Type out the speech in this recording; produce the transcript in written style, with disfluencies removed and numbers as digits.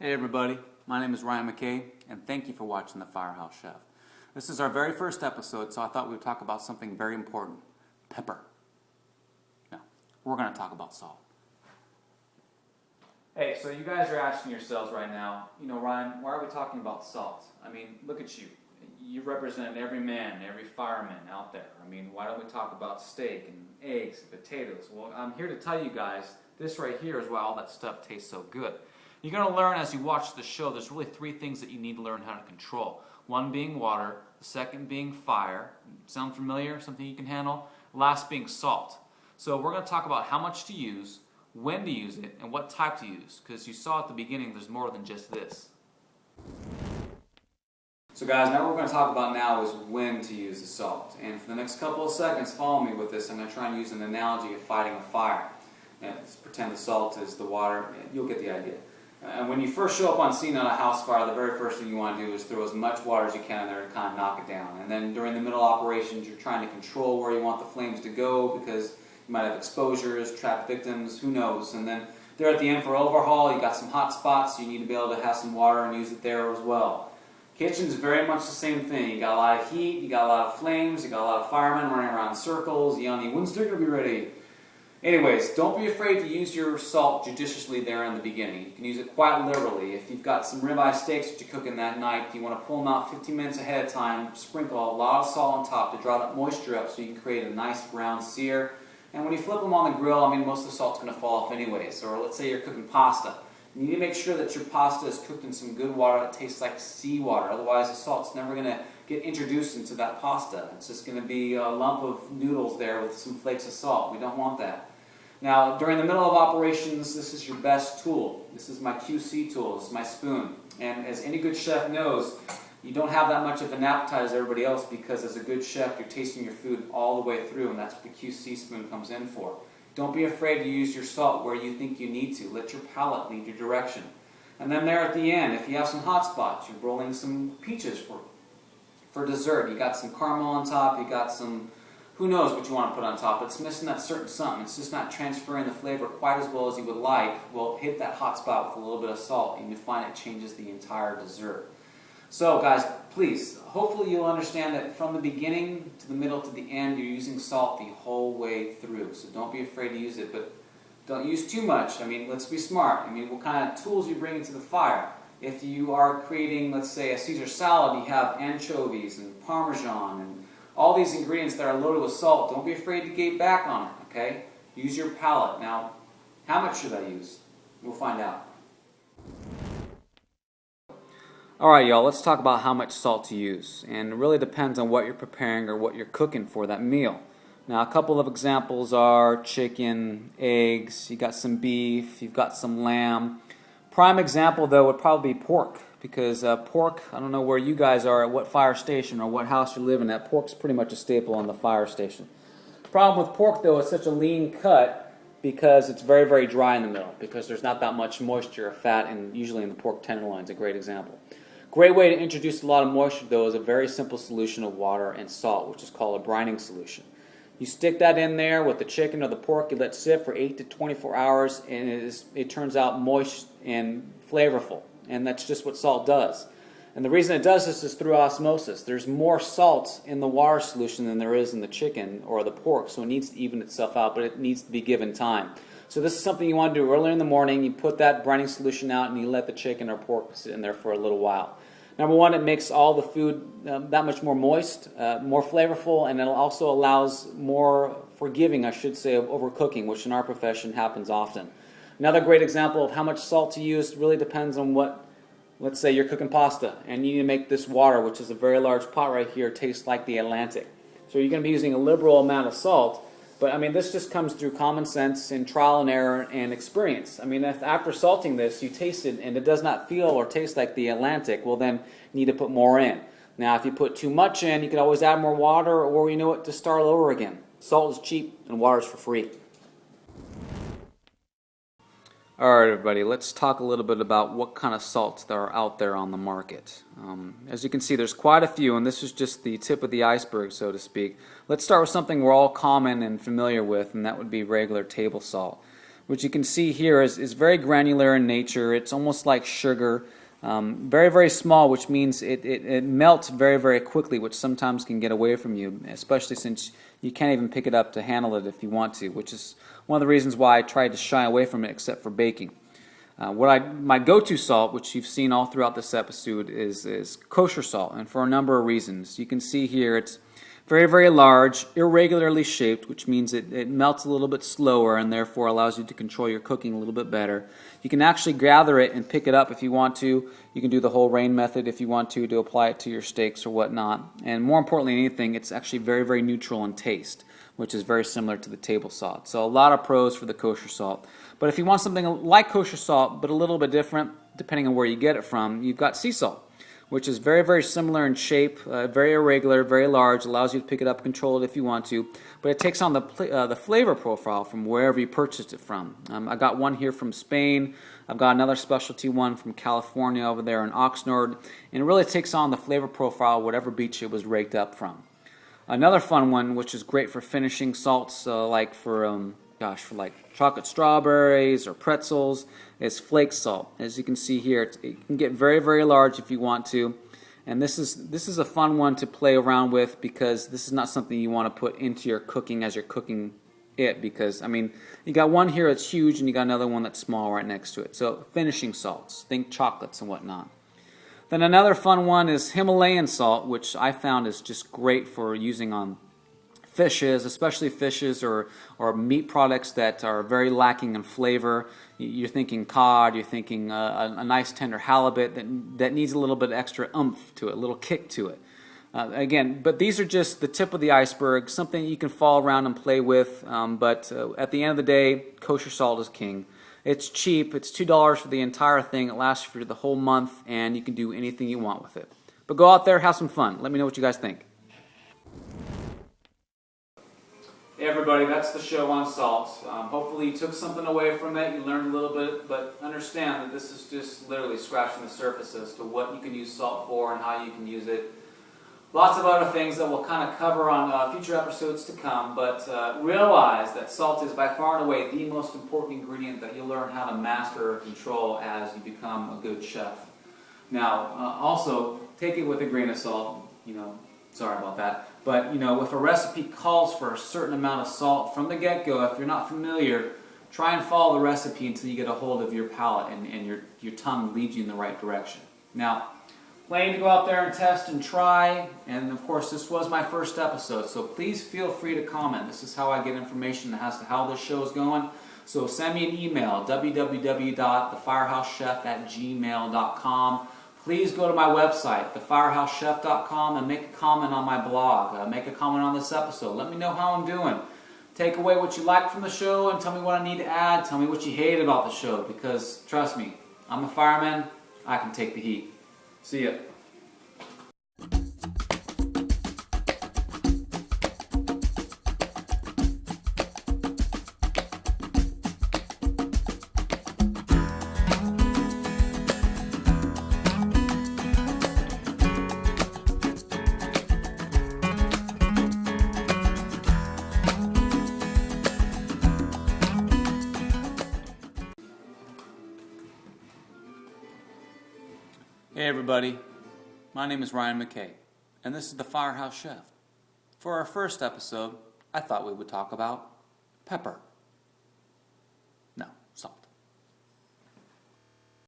Hey everybody, my name is Ryan McKay, and thank you for watching The Firehouse Chef. This is our very first episode, so I thought we would talk about something very important, pepper. No, we're going to talk about salt. Hey, so you guys are asking yourselves right now, Ryan, why are we talking about salt? I mean, look at you. You represent every man, every fireman out there. I mean, why don't we talk about steak and eggs and potatoes? Well, I'm here to tell you guys, this right here is why all that stuff tastes so good. You're going to learn as you watch the show, there's really three things that you need to learn how to control. One being water, the second being fire. Sound familiar? Something you can handle? Last being salt. So we're going to talk about how much to use, when to use it, and what type to use. Because you saw at the beginning there's more than just this. So guys, now what we're going to talk about now is when to use the salt. And for the next couple of seconds, follow me with this. I'm going to try and use an analogy of fighting a fire. And let's pretend the salt is the water. You'll get the idea. And when you first show up on scene on a house fire, the very first thing you want to do is throw as much water as you can in there to kind of knock it down. And then during the middle operations, you're trying to control where you want the flames to go because you might have exposures, trapped victims, who knows. And then there at the end for overhaul, you got some hot spots, so you need to be able to have some water and use it there as well. Kitchen's very much the same thing. You got a lot of heat, you got a lot of flames, you got a lot of firemen running around in circles, yelling, "When's dinner be ready?" Anyways, don't be afraid to use your salt judiciously there in the beginning. You can use it quite literally. If you've got some ribeye steaks that you're cooking that night, you want to pull them out 15 minutes ahead of time, sprinkle a lot of salt on top to draw that moisture up so you can create a nice brown sear. And when you flip them on the grill, most of the salt's going to fall off anyways. Or let's say you're cooking pasta. You need to make sure that your pasta is cooked in some good water that tastes like seawater. Otherwise, the salt's never going to get introduced into that pasta. It's just going to be a lump of noodles there with some flakes of salt. We don't want that. Now, during the middle of operations, this is your best tool. This is my QC tool. This is my spoon. And as any good chef knows, you don't have that much of an appetite as everybody else because as a good chef, you're tasting your food all the way through, and that's what the QC spoon comes in for. Don't be afraid to use your salt where you think you need to. Let your palate lead your direction. And then there at the end, if you have some hot spots, you're rolling some peaches for dessert. You got some caramel on top, you got some, who knows what you want to put on top. It's missing that certain something. It's just not transferring the flavor quite as well as you would like. Well, hit that hot spot with a little bit of salt, and you find it changes the entire dessert. So guys, please, hopefully you'll understand that from the beginning to the middle to the end, you're using salt the whole way through. So don't be afraid to use it, but don't use too much. Let's be smart. What kind of tools you bring into the fire. If you are creating, let's say, a Caesar salad, you have anchovies and Parmesan and all these ingredients that are loaded with salt. Don't be afraid to get back on it, okay? Use your palate. Now, how much should I use? We'll find out. Alright y'all, let's talk about how much salt to use. And it really depends on what you're preparing or what you're cooking for that meal. Now a couple of examples are chicken, eggs, you got some beef, you've got some lamb. Prime example though would probably be pork. Because pork, I don't know where you guys are at what fire station or what house you're living at, pork's pretty much a staple on the fire station. The problem with pork though, it's such a lean cut because it's very, very dry in the middle because there's not that much moisture or fat, and usually in the pork tenderloin is a great example. Great way to introduce a lot of moisture though is a very simple solution of water and salt, which is called a brining solution. You stick that in there with the chicken or the pork, you let it sit for 8 to 24 hours, and it turns out moist and flavorful. And that's just what salt does. And the reason it does this is through osmosis. There's more salt in the water solution than there is in the chicken or the pork, so it needs to even itself out, but it needs to be given time. So this is something you want to do earlier in the morning. You put that brining solution out and you let the chicken or pork sit in there for a little while. Number one, it makes all the food that much more moist, more flavorful, and it also allows more forgiving, I should say, of overcooking, which in our profession happens often. Another great example of how much salt to use really depends on what, let's say you're cooking pasta, and you need to make this water, which is a very large pot right here, taste like the Atlantic. So you're going to be using a liberal amount of salt, but this just comes through common sense and trial and error and experience. If after salting this you taste it and it does not feel or taste like the Atlantic, well then you need to put more in. Now if you put too much in, you could always add more water, or to start over again. Salt is cheap and water is for free. Alright everybody, let's talk a little bit about what kind of salts that are out there on the market. As you can see, there's quite a few, and this is just the tip of the iceberg, so to speak. Let's start with something we're all common and familiar with, and that would be regular table salt. which you can see here is very granular in nature. It's almost like sugar. Very, very small, which means it melts very, very quickly, which sometimes can get away from you, especially since you can't even pick it up to handle it if you want to, which is one of the reasons why I tried to shy away from it except for baking. My go-to salt, which you've seen all throughout this episode, is kosher salt, and for a number of reasons. You can see here it's very, very large, irregularly shaped, which means it melts a little bit slower and therefore allows you to control your cooking a little bit better. You can actually gather it and pick it up if you want to. You can do the whole rain method if you want to apply it to your steaks or whatnot. And more importantly than anything, it's actually very, very neutral in taste, which is very similar to the table salt. So a lot of pros for the kosher salt. But if you want something like kosher salt, but a little bit different, depending on where you get it from, you've got sea salt, which is very, very similar in shape, very irregular, very large, allows you to pick it up, control it if you want to, but it takes on the flavor profile from wherever you purchased it from. I got one here from Spain. I've got another specialty one from California over there in Oxnard, and it really takes on the flavor profile whatever beach it was raked up from. Another fun one, which is great for finishing salts, like for like chocolate strawberries or pretzels, is flake salt. As you can see here, it can get very, very large if you want to. And this is a fun one to play around with, because this is not something you want to put into your cooking as you're cooking it, because, I mean, you got one here that's huge and you got another one that's small right next to it. So finishing salts, think chocolates and whatnot. Then another fun one is Himalayan salt, which I found is just great for using on fishes, especially fishes or meat products that are very lacking in flavor. You're thinking cod, you're thinking a nice tender halibut that needs a little bit extra oomph to it, a little kick to it. Again, but these are just the tip of the iceberg, something you can fall around and play with, but at the end of the day, kosher salt is king. It's cheap, it's $2 for the entire thing, it lasts for the whole month, and you can do anything you want with it. But go out there, have some fun. Let me know what you guys think. Hey everybody, that's the show on salt. Hopefully you took something away from it, you learned a little bit, but understand that this is just literally scratching the surface as to what you can use salt for and how you can use it. Lots of other things that we'll kind of cover on future episodes to come, but realize that salt is by far and away the most important ingredient that you'll learn how to master or control as you become a good chef. Now, also, take it with a grain of salt, sorry about that, but if a recipe calls for a certain amount of salt from the get-go, if you're not familiar, try and follow the recipe until you get a hold of your palate and your tongue leads you in the right direction. Now, planning to go out there and test and try, and of course this was my first episode, so please feel free to comment. This is how I get information as to how this show is going. So send me an email, www.thefirehousechef@gmail.com. Please go to my website, thefirehousechef.com, and make a comment on my blog. Make a comment on this episode. Let me know how I'm doing. Take away what you like from the show and tell me what I need to add. Tell me what you hate about the show, because trust me, I'm a fireman. I can take the heat. See ya. Hey everybody, my name is Ryan McKay, and this is the Firehouse Chef. For our first episode, I thought we would talk about pepper.